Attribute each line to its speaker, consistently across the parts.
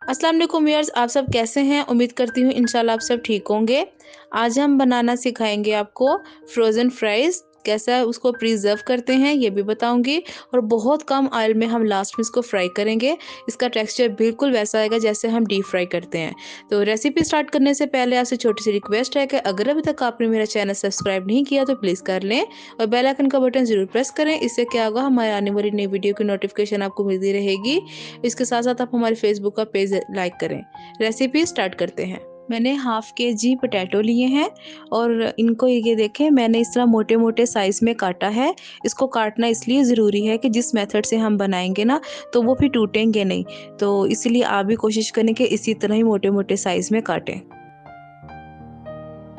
Speaker 1: अस्सलाम वालेकुम व्यूअर्स, आप सब कैसे हैं? उम्मीद करती हूँ इंशाल्लाह आप सब ठीक होंगे। आज हम बनाना सिखाएँगे आपको फ्रोज़न फ्राइज़, कैसा उसको प्रिज़र्व करते हैं ये भी बताऊँगी और बहुत कम ऑयल में हम लास्ट में इसको फ्राई करेंगे। इसका टेक्सचर बिल्कुल वैसा आएगा जैसे हम डीप फ्राई करते हैं। तो रेसिपी स्टार्ट करने से पहले आपसे छोटी-सी रिक्वेस्ट है कि अगर अभी तक आपने मेरा चैनल सब्सक्राइब नहीं किया तो प्लीज़ कर लें और बेल आइकन का बटन ज़रूर प्रेस करें। इससे क्या होगा, हमारे आने वाली नई वीडियो की नोटिफ़िकेशन आपको मिलती रहेगी। इसके साथ-साथ आप हमारे फेसबुक का पेज लाइक करें। रेसिपी स्टार्ट करते हैं। मैंने हाफ़ केजी पोटैटो लिए हैं और इनको ये देखें मैंने इस तरह मोटे-मोटे साइज़ में काटा है। इसको काटना इसलिए ज़रूरी है कि जिस मेथड से हम बनाएँगे ना तो वो फिर टूटेंगे नहीं। तो इसलिए आप भी कोशिश करें कि इसी तरह ही मोटे-मोटे साइज़ में काटें।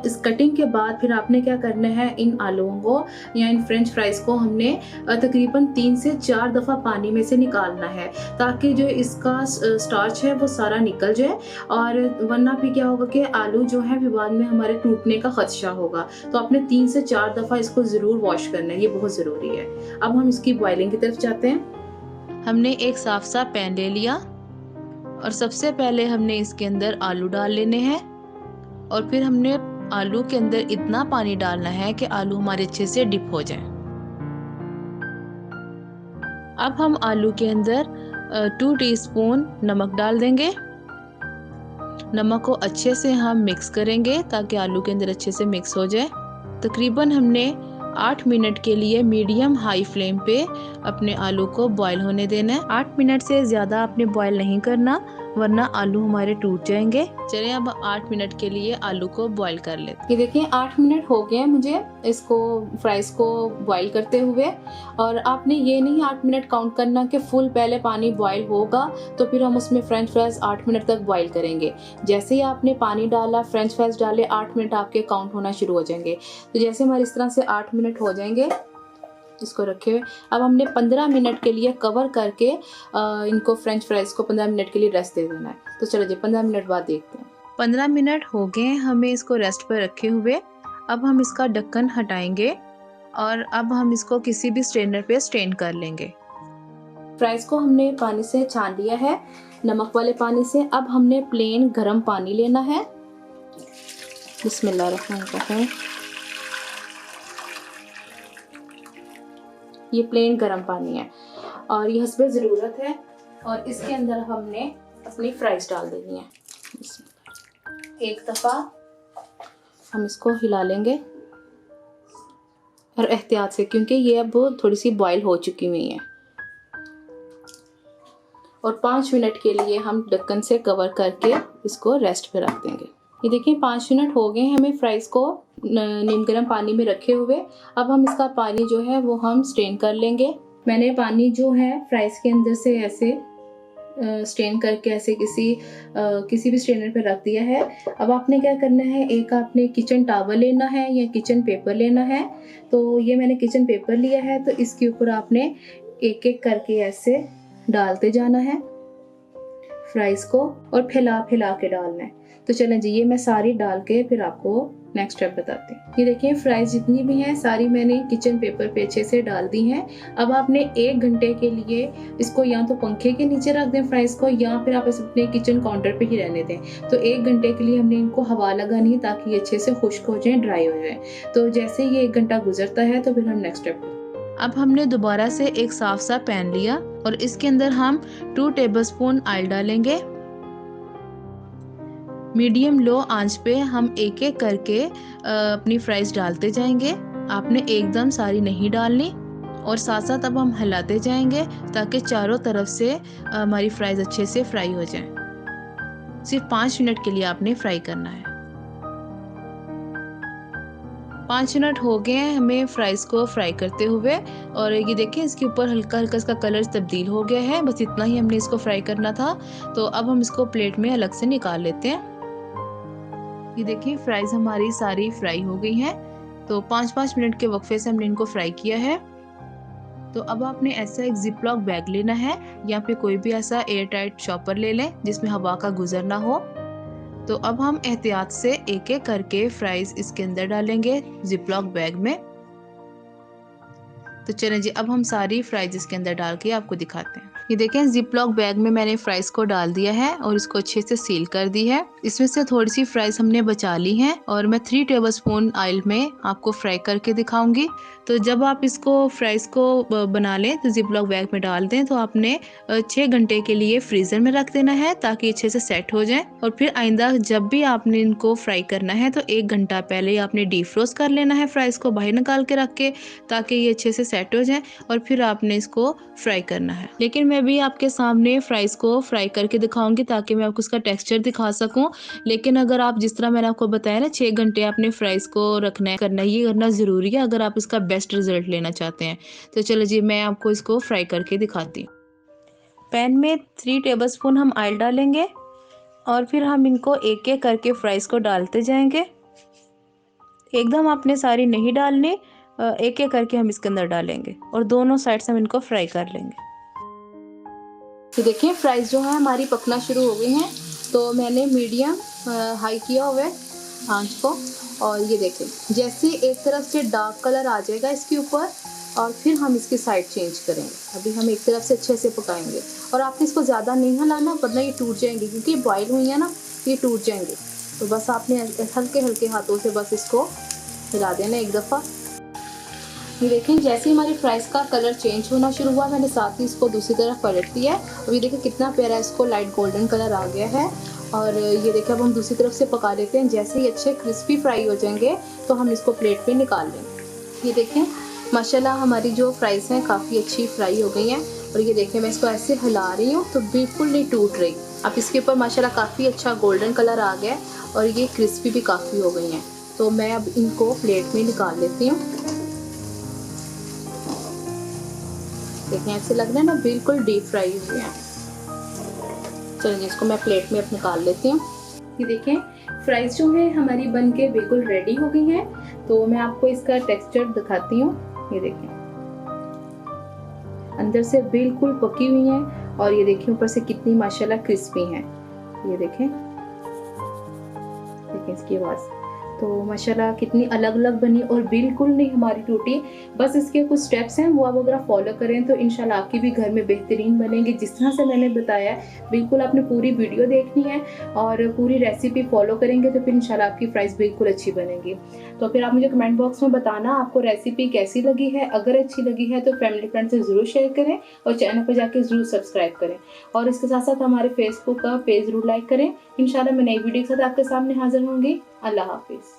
Speaker 1: इस कटिंग के बाद फिर आपने क्या करना है, इन आलूओं को या इन फ्रेंच फ्राइज को हमने तकरीबन 3 से 4 दफ़ा पानी में से निकालना है ताकि जो इसका स्टार्च है वो सारा निकल जाए। और वरना फिर क्या होगा कि आलू जो है फिर बाद में हमारे टूटने का खदशा होगा। तो आपने 3 से 4 दफ़ा इसको ज़रूर वॉश करना है, ये बहुत ज़रूरी है। अब हम इसकी बॉयलिंग की तरफ जाते हैं। हमने एक साफ सा पैन ले लिया और सबसे पहले हमने इसके अंदर आलू डाल लेने हैं और फिर हमने आलू के अंदर इतना पानी डालना है कि आलू हमारे अच्छे से डिप हो जाएं। अब हम आलू के अंदर 2 टीस्पून नमक डाल देंगे। नमक को अच्छे से हम मिक्स करेंगे ताकि आलू के अंदर अच्छे से मिक्स हो जाए। तकरीबन हमने 8 मिनट के लिए मीडियम हाई फ्लेम पे अपने आलू को बॉईल होने देना है। 8 मिनट से ज़्यादा आपने बॉईल नहीं करना वरना आलू हमारे टूट जाएंगे। चलिए अब 8 मिनट के लिए आलू को बॉईल कर लेते हैं। ये देखिए 8 मिनट हो गए हैं मुझे इसको फ्राइज को बॉईल करते हुए। और आपने ये नहीं 8 मिनट काउंट करना कि फुल पहले पानी बॉईल होगा तो फिर हम उसमें फ्रेंच फ्राइज 8 मिनट तक बॉईल करेंगे। जैसे ही आपने पानी डाला, फ्रेंच फ्राइज डाले, 8 मिनट आपके काउंट होना शुरू हो जाएंगे। तो जैसे हमारे इस तरह से 8 मिनट हो जाएंगे इसको रखे हुए, अब हमने 15 मिनट के लिए कवर करके इनको फ्रेंच फ्राइज को 15 मिनट के लिए रेस्ट दे देना है। तो चलो जी 15 मिनट बाद देखते हैं। 15 मिनट हो गए हमें इसको रेस्ट पर रखे हुए। अब हम इसका ढक्कन हटाएंगे और अब हम इसको किसी भी स्ट्रेनर पे स्ट्रेन कर लेंगे। फ्राइज को हमने पानी से छान लिया है, नमक वाले पानी से। अब हमने प्लेन गर्म पानी लेना है। बिस्मिल्लाहिर्रहमानिर्रहीम। ये प्लेन गर्म पानी है और ये हस्बे ज़रूरत है और इसके अंदर हमने अपनी फ्राइज डाल देनी है। एक दफ़ा हम इसको हिला लेंगे और एहतियात से, क्योंकि ये अब थोड़ी सी बॉईल हो चुकी हुई है। और 5 मिनट के लिए हम ढक्कन से कवर करके इसको रेस्ट पे रख देंगे। ये देखिए 5 मिनट हो गए हमें फ्राइज को नीम गर्म पानी में रखे हुए। अब हम इसका पानी जो है वो हम स्ट्रेन कर लेंगे। मैंने पानी जो है फ्राइज के अंदर से ऐसे स्ट्रेन करके ऐसे किसी भी स्ट्रेनर पे रख दिया है। अब आपने क्या करना है, एक आपने किचन टॉवल लेना है या किचन पेपर लेना है। तो ये मैंने किचन पेपर लिया है, तो इसके ऊपर आपने एक एक करके ऐसे डालते जाना है फ्राइज को और फैला के डालना है। तो चलें जी ये मैं सारी डाल के फिर आपको नेक्स्ट स्टेप बताते हैं। ये देखिए फ्राइज जितनी भी हैं सारी मैंने किचन पेपर पे अच्छे से डाल दी हैं। अब आपने 1 घंटे के लिए इसको या तो पंखे के नीचे रख दें फ्राइज को, या फिर आप इसे अपने किचन काउंटर पे ही रहने दें। तो 1 घंटे के लिए हमने इनको हवा लगानी है ताकि ये अच्छे से खुश्क हो जाए, ड्राई हो जाए। तो जैसे ये 1 घंटा गुजरता है तो फिर हम नेक्स्ट स्टेप। अब हमने दोबारा से एक साफ सा पैन लिया और इसके अंदर हम 2 टेबलस्पून ऑयल डालेंगे। मीडियम लो आंच पे हम एक एक करके अपनी फ्राइज डालते जाएंगे। आपने एकदम सारी नहीं डालनी और साथ साथ अब हम हिलाते जाएंगे ताकि चारों तरफ से हमारी फ्राइज अच्छे से फ्राई हो जाएं। सिर्फ 5 मिनट के लिए आपने फ्राई करना है। 5 मिनट हो गए हैं हमें फ्राइज को फ्राई करते हुए और ये देखिए इसके ऊपर हल्का हल्का इसका कलर तब्दील हो गया है। बस इतना ही हमने इसको फ्राई करना था। तो अब हम इसको प्लेट में अलग से निकाल लेते हैं। ये देखिए फ्राइज हमारी सारी फ्राई हो गई हैं। तो 5-5 मिनट के वक्फे से हमने इनको फ्राई किया है। तो अब आपने ऐसा एक जिपलॉक बैग लेना है या फिर कोई भी ऐसा एयर टाइट शॉपर ले लें जिसमें हवा का गुजर ना हो। तो अब हम एहतियात से एक एक करके फ्राइज इसके अंदर डालेंगे जिपलॉक बैग में। तो चलें जी अब हम सारी फ्राइज इसके अंदर डाल के आपको दिखाते हैं। ये देखें जिप लॉक बैग में मैंने फ्राइज को डाल दिया है और इसको अच्छे से सील कर दी है। इसमें से थोड़ी सी फ्राइज हमने बचा ली हैं और मैं 3 टेबलस्पून ऑयल में आपको फ्राई करके दिखाऊंगी। तो जब आप इसको फ्राइज को बना लें तो जिप लॉक बैग में डाल दें, तो आपने 6 घंटे के लिए फ्रीजर में रख देना है ताकि अच्छे से सेट हो जाए। और फिर आइंदा जब भी आपने इनको फ्राई करना है तो 1 घंटा पहले आपने डीफ्रोस्ट कर लेना है फ्राइज को बाहर निकाल के रख के, ताकि ये अच्छे से सेट हो जाए और फिर आपने इसको फ्राई करना है। लेकिन मैं भी आपके सामने फ्राइज को फ्राई करके दिखाऊंगी ताकि मैं आपको उसका टेक्सचर दिखा सकूं। लेकिन अगर आप जिस तरह मैंने आपको बताया ना 6 घंटे आपने फ्राइज को रखना है, ये करना ज़रूरी है अगर आप इसका बेस्ट रिजल्ट लेना चाहते हैं। तो चलो जी मैं आपको इसको फ्राई करके दिखाती हूँ। पैन में 3 टेबलस्पून हम ऑयल डालेंगे और फिर हम इनको एक एक करके फ्राइज को डालते जाएंगे। एकदम आपने सारी नहीं डालनी, एक एक करके हम इसके अंदर डालेंगे और दोनों साइड से हम इनको फ्राई कर लेंगे। तो देखिए फ्राइज जो है हमारी पकना शुरू हो गई हैं। तो मैंने मीडियम हाई किया हुआ है आंच को, और ये देखें जैसे एक तरफ से डार्क कलर आ जाएगा इसके ऊपर और फिर हम इसकी साइड चेंज करेंगे। अभी हम एक तरफ से अच्छे से पकाएंगे और आपने इसको ज़्यादा नहीं हिलाना वरना ये टूट जाएंगे, क्योंकि बॉयल हुई है ना, ये टूट जाएंगे। तो बस आपने हल्के हल्के हाथों से बस इसको हिला देना एक दफ़ा। ये देखें जैसे ही हमारी फ्राइज़ का कलर चेंज होना शुरू हुआ, मैंने साथ ही इसको दूसरी तरफ पलट दिया है। और ये देखें कितना प्यारा इसको लाइट गोल्डन कलर आ गया है। और ये देखें अब हम दूसरी तरफ से पका लेते हैं। जैसे ही अच्छे क्रिस्पी फ्राई हो जाएंगे तो हम इसको प्लेट पे निकाल लेंगे। ये देखें माशाल्लाह हमारी जो फ्राइज़ हैं काफ़ी अच्छी फ्राई हो गई हैं। और ये देखें मैं इसको ऐसे हिला रही हूँ तो बिल्कुल नहीं टूट रही। अब इसके ऊपर माशाल्लाह काफ़ी अच्छा गोल्डन कलर आ गया है और ये क्रिस्पी भी काफ़ी हो गई हैं। तो मैं अब इनको प्लेट में निकाल लेती हूँ। देखें ऐसे लग रहा है ना बिल्कुल डीप फ्राई हुई है। चलिए इसको मैं प्लेट में अब निकाल लेती हूँ। ये देखें फ्राइज जो है हमारी बन के बिल्कुल रेडी हो गई हैं। तो मैं आपको इसका टेक्सचर दिखाती हूँ। ये देखें अंदर से बिल्कुल पकी हुई हैं और ये देखिए ऊपर से कितनी माशाल्लाह क्रिस्पी हैं। ये देखें इसकी आवाज़ तो माशाल्लाह कितनी अलग अलग बनी और बिल्कुल नहीं हमारी टूटी। बस इसके कुछ स्टेप्स हैं वो आप अगर फॉलो करें तो इंशाल्लाह आपकी भी घर में बेहतरीन बनेंगे जिस तरह से मैंने बताया। बिल्कुल आपने पूरी वीडियो देखनी है और पूरी रेसिपी फॉलो करेंगे तो फिर इंशाल्लाह आपकी फ्राइज़ बिल्कुल अच्छी बनेगी। तो फिर आप मुझे कमेंट बॉक्स में बताना आपको रेसिपी कैसी लगी है। अगर अच्छी लगी है तो फैमिली फ्रेंड से ज़रूर शेयर करें और चैनल पर जाकर ज़रूर सब्सक्राइब करें। और इसके साथ साथ हमारे फेसबुक का पेज ज़रूर लाइक करें। इंशाल्लाह मैं नई वीडियो के साथ आपके सामने हाजिर होंगी। अल्लाह हाफिज़।